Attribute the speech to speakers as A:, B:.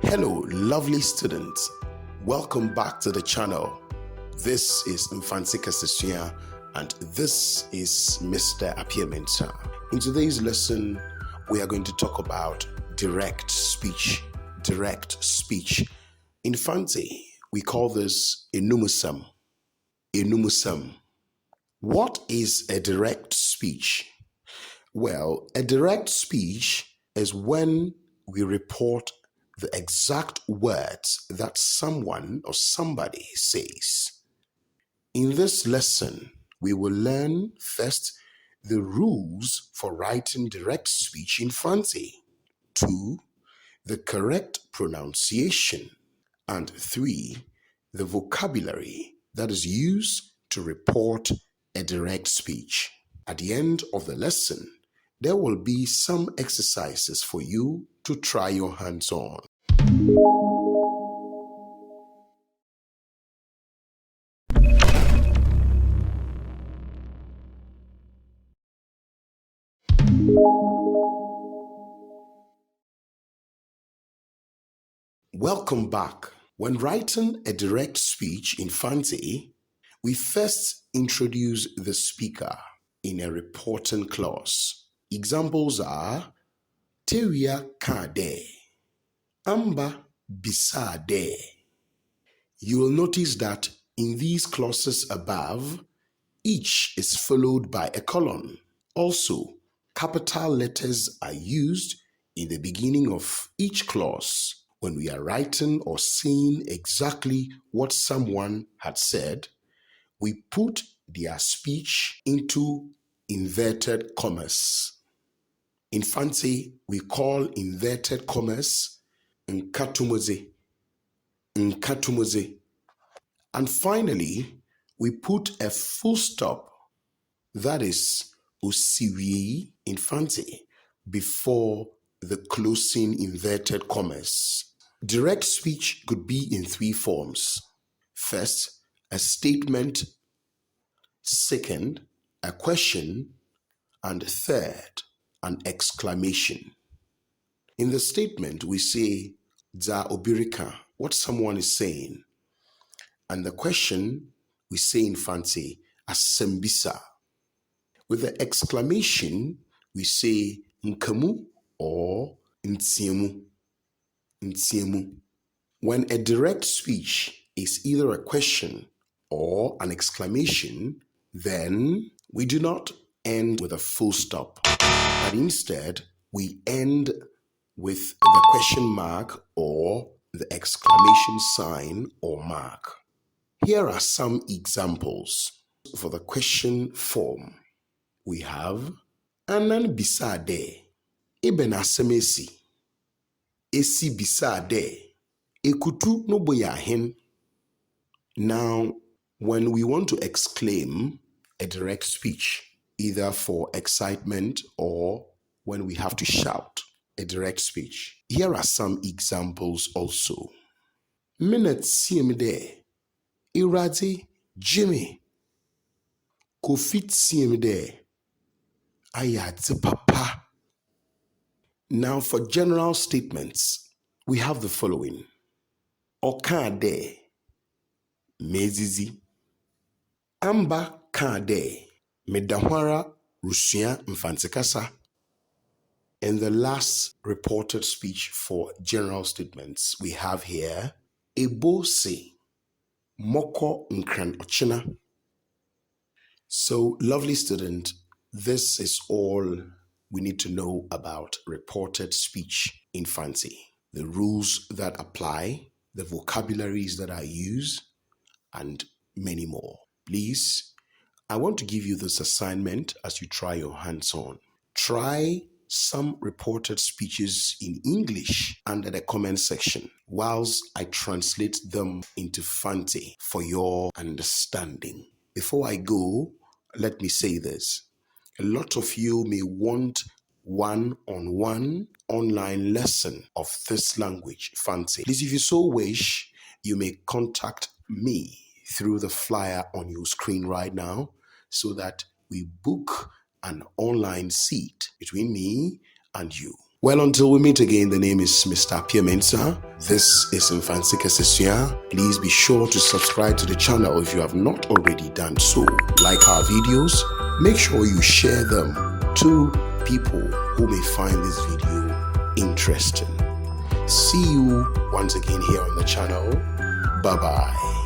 A: Hello, lovely students. Welcome back to the channel. This is Fante and this is Mr. Apiamensa. In today's lesson, we are going to talk about direct speech. Direct speech. In Fante, we call this enumusam. Enumusam. What is a direct speech? Well, a direct speech is when we report the exact words that someone or somebody says. In this lesson, we will learn first the rules for writing direct speech in Fante, 2, the correct pronunciation, and 3, the vocabulary that is used to report a direct speech. At the end of the lesson, there will be some exercises for you to try your hands on. Welcome back. When writing a direct speech in Fante, we first introduce the speaker in a reporting clause. Examples are Teria Kade, Amba Bisade. You will notice that in these clauses above, each is followed by a colon. Also, capital letters are used in the beginning of each clause. When we are writing or saying exactly what someone had said, we put their speech into inverted commas. In Fante, we call inverted commas nkatumuze. Nkatumuze. And finally, we put a full stop, that is osiwie in Fante, before the closing inverted commas. Direct speech could be in 3 forms. First, a statement. Second, a question. And third, an exclamation. In the statement, we say, Za obirika, what someone is saying. And the question, we say in Fante, asembisa. With the exclamation, we say nkamu or ntiemu. Ntiemu. When a direct speech is either a question or an exclamation, then we do not end with a full stop, but instead we end with the question mark or the exclamation sign or mark. Here are some examples. For the question form, we have Anan bisade, Eben asemesi, Esi bisade, Ekutu no boyahin. Now, when we want to exclaim a direct speech, either for excitement or when we have to shout a direct speech, here are some examples also. Minute siemde, Iradi Jimmy, Kofit siemde, Ayadze papa. Now, for general statements, we have the following. Okade, Mezizi. Amba kade, Medahwara Russia Mfantikasa. In the last reported speech for general statements, we have here Ebo se Moko Nkran Ochina. So, lovely student, this is all we need to know about reported speech in Fante. The rules that apply, the vocabularies that are used, and many more. Please, I want to give you this assignment as you try your hands on. Try some reported speeches in English under the comment section whilst I translate them into Fante for your understanding. Before I go, let me say this. A lot of you may want one-on-one online lesson of this language, Fante. Please, if you so wish, you may contact me through the flyer on your screen right now so that we book an online seat between me and you. Well, until we meet again, the name is Mr. Appiah. This is Fante. Please be sure to subscribe to the channel if you have not already done so. Like our videos, make sure you share them to people who may find this video interesting. See you once again here on the channel. Bye-bye.